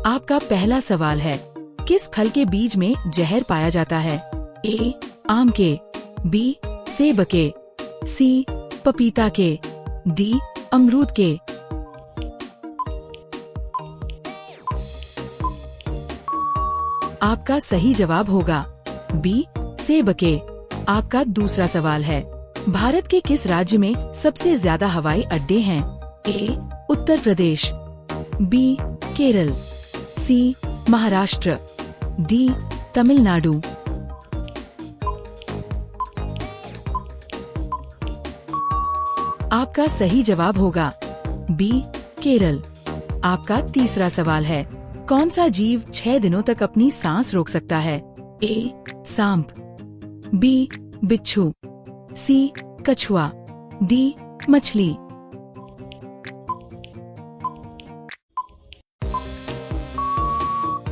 आपका पहला सवाल है, किस फल के बीज में जहर पाया जाता है? ए. आम के, बी. सेब के, सी. पपीता के, डी. अमरूद के। आपका सही जवाब होगा बी. सेब के। आपका दूसरा सवाल है, भारत के किस राज्य में सबसे ज्यादा हवाई अड्डे हैं? ए. उत्तर प्रदेश, बी. केरल, सी. महाराष्ट्र, डी. तमिलनाडु। आपका सही जवाब होगा बी. केरल। आपका तीसरा सवाल है, कौन सा जीव 6 दिनों तक अपनी सांस रोक सकता है? ए. सांप, बी. बिच्छू, सी. कछुआ, डी. मछली।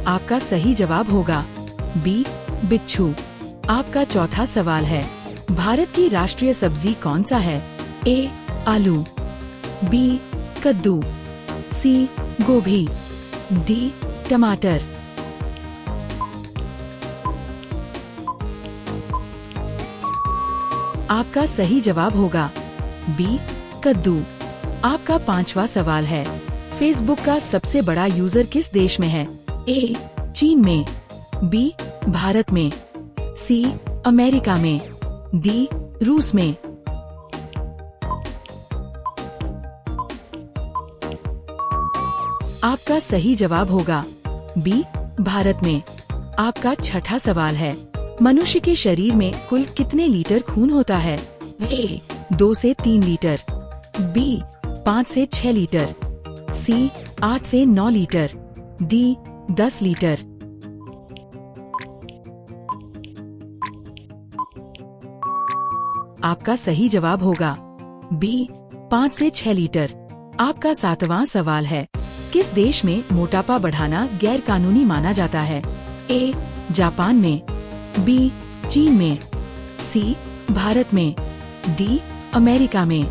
आपका सही जवाब होगा बी. बिच्छू। आपका चौथा सवाल है, भारत की राष्ट्रीय सब्जी कौन सा है? ए. आलू, बी. कद्दू, सी. गोभी, डी. टमाटर। आपका सही जवाब होगा बी. कद्दू। आपका पांचवा सवाल है, फेसबुक का सबसे बड़ा यूजर किस देश में है? ए. चीन में, बी. भारत में, सी. अमेरिका में, डी. रूस में। आपका सही जवाब होगा बी. भारत में। आपका छठा सवाल है, मनुष्य के शरीर में कुल कितने लीटर खून होता है? ए. 2 से 3 लीटर, बी. 5 से 6 लीटर, सी. 8 से 9 लीटर, डी. 10 लीटर। आपका सही जवाब होगा बी. 5 से 6 लीटर। आपका सातवां सवाल है, किस देश में मोटापा बढ़ाना गैर कानूनी माना जाता है? ए. जापान में, बी. चीन में, सी. भारत में, डी. अमेरिका में।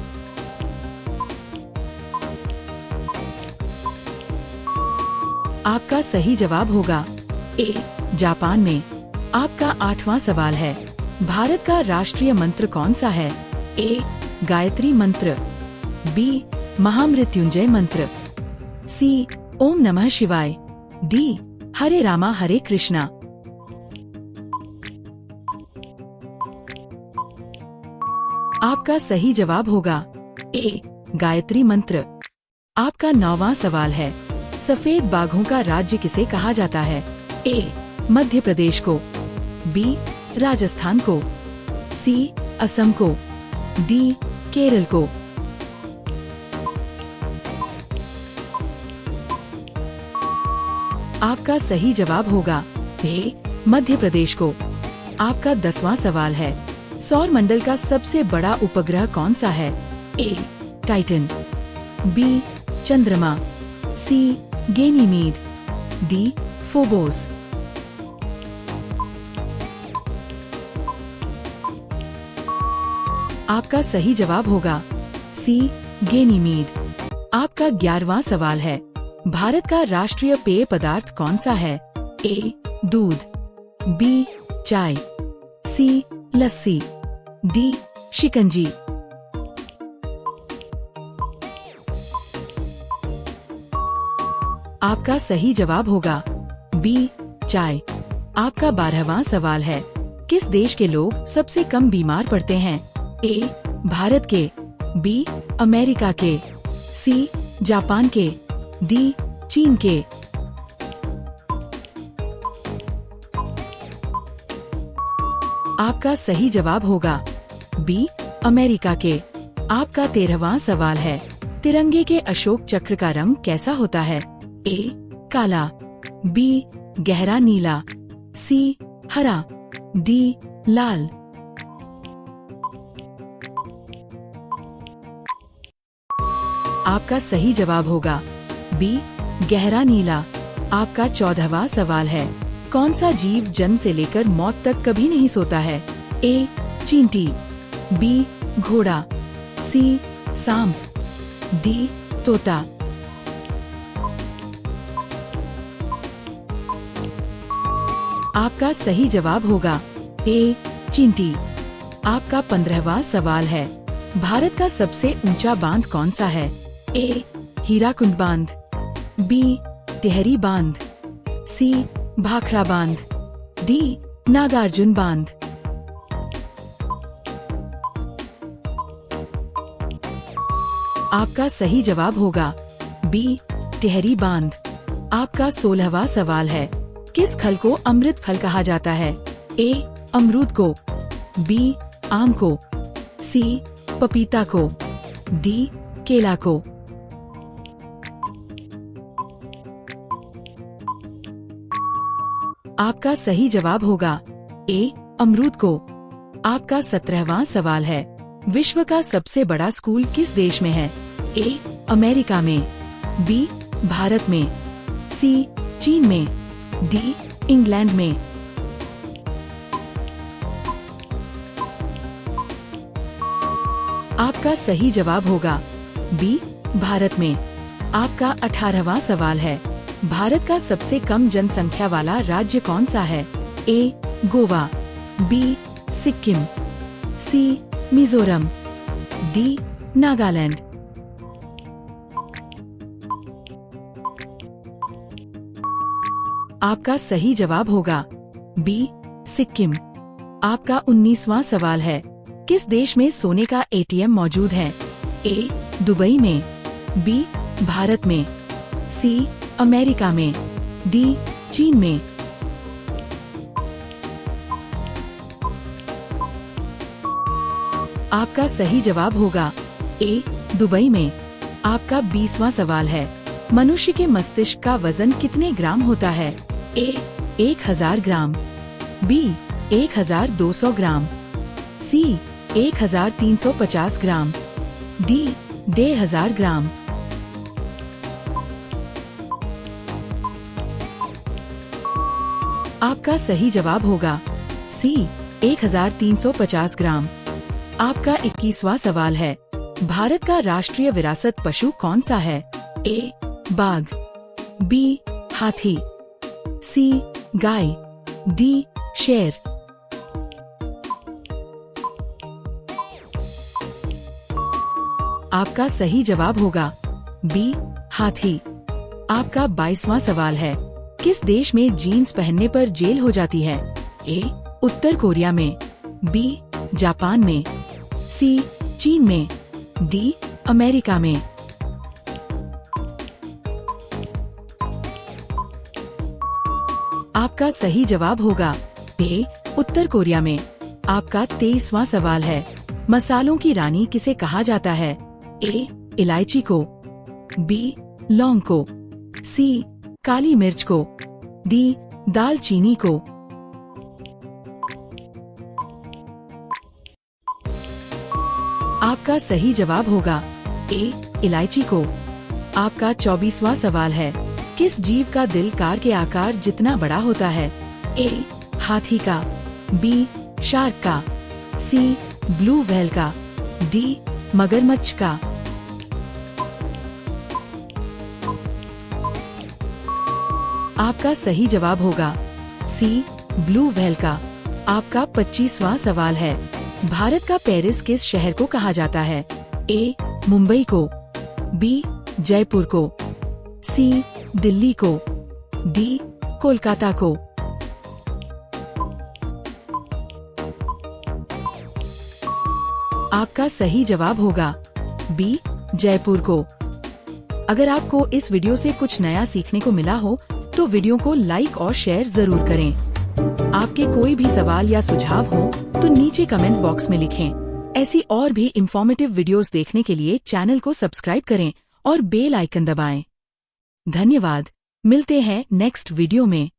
आपका सही जवाब होगा ए. जापान में। आपका आठवां सवाल है, भारत का राष्ट्रीय मंत्र कौन सा है? ए. गायत्री मंत्र, बी. महामृत्युंजय मंत्र, सी. ओम नमः शिवाय, डी. हरे रामा हरे कृष्णा। आपका सही जवाब होगा ए. गायत्री मंत्र। आपका 9वां सवाल है, सफेद बाघों का राज्य किसे कहा जाता है? ए. मध्य प्रदेश को, बी. राजस्थान को, सी. असम को, डी. केरल को। आपका सही जवाब होगा ए. मध्य प्रदेश को। आपका 10वां सवाल है, सौर मंडल का सबसे बड़ा उपग्रह कौन सा है? ए. Titan, B. चंद्रमा, सी. Ganymede, D. फोबोस। आपका सही जवाब होगा सी. गैनीमीड। आपका 11वां सवाल है, भारत का राष्ट्रीय पेय पदार्थ कौन सा है? ए. दूध, बी. चाय, सी. लस्सी, डी. शिकंजी। आपका सही जवाब होगा बी. चाय। आपका 12वां सवाल है, किस देश के लोग सबसे कम बीमार पड़ते हैं? ए. भारत के, बी. अमेरिका के, सी. जापान के, डी. चीन के। आपका सही जवाब होगा बी. अमेरिका के। आपका 13वां सवाल है, तिरंगे के अशोक चक्र का रंग कैसा होता है? ए. काला, बी. गहरा नीला, सी. हरा, डी. लाल। आपका सही जवाब होगा बी. गहरा नीला। आपका 14वां सवाल है, कौन सा जीव जन्म से लेकर मौत तक कभी नहीं सोता है? ए. चींटी, बी. घोड़ा, सी. सांप, डी. तोता। आपका सही जवाब होगा ए चींटी। आपका 15वां सवाल है, भारत का सबसे ऊंचा बांध कौन सा है? ए हीराकुंड बांध, बी टिहरी बांध, सी भाखड़ा बांध, डी नागार्जुन बांध। आपका सही जवाब होगा बी टिहरी बांध। आपका 16वां सवाल है, किस फल को अमृत फल कहा जाता है? ए अमरूद को, बी आम को, सी पपीता को, डी केला को। आपका सही जवाब होगा ए अमरूद को। आपका 17वां सवाल है, विश्व का सबसे बड़ा स्कूल किस देश में है? ए अमेरिका में, बी भारत में, सी चीन में, डी इंग्लैंड में। आपका सही जवाब होगा बी भारत में। आपका 18वां सवाल है, भारत का सबसे कम जनसंख्या वाला राज्य कौन सा है? ए गोवा, बी सिक्किम, सी मिजोरम, डी नागालैंड। आपका सही जवाब होगा बी सिक्किम। आपका 19वां सवाल है, किस देश में सोने का एटीएम मौजूद है? ए दुबई में, बी भारत में, सी अमेरिका में, डी चीन में। आपका सही जवाब होगा ए दुबई में। आपका 20वां सवाल है, मनुष्य के मस्तिष्क का वजन कितने ग्राम होता है? ए 1000 ग्राम, बी 1200 ग्राम, सी 1350 ग्राम, डी 1500 ग्राम। आपका सही जवाब होगा सी 1350 ग्राम। आपका 21वां सवाल है, भारत का राष्ट्रीय विरासत पशु कौन सा है? ए बाघ, बी हाथी, सी गाय, डी शेर। आपका सही जवाब होगा बी हाथी। आपका 22वां सवाल है, किस देश में जीन्स पहनने पर जेल हो जाती है? ए उत्तर कोरिया में, बी जापान में, सी चीन में, डी अमेरिका में। आपका सही जवाब होगा ए उत्तर कोरिया में। आपका 23वां सवाल है, मसालों की रानी किसे कहा जाता है? ए इलायची को, बी लौंग को, सी काली मिर्च को, डी दालचीनी को। आपका सही जवाब होगा ए इलायची को। आपका 24वां सवाल है, किस जीव का दिल कार के आकार जितना बड़ा होता है? ए हाथी का, बी शार्क का, सी ब्लू व्हेल का, डी मगरमच्छ का। आपका सही जवाब होगा सी ब्लू व्हेल का। आपका 25वां सवाल है, भारत का पेरिस किस शहर को कहा जाता है? ए मुंबई को, बी जयपुर को, सी दिल्ली को, डी कोलकाता को। आपका सही जवाब होगा बी जयपुर को। अगर आपको इस वीडियो से कुछ नया सीखने को मिला हो तो वीडियो को लाइक और शेयर जरूर करें। आपके कोई भी सवाल या सुझाव हो तो नीचे कमेंट बॉक्स में लिखें। ऐसी और भी इंफॉर्मेटिव वीडियोस देखने के लिए चैनल को सब्सक्राइब करें और बेल आइकन दबाएं। धन्यवाद। मिलते हैं नेक्स्ट वीडियो में।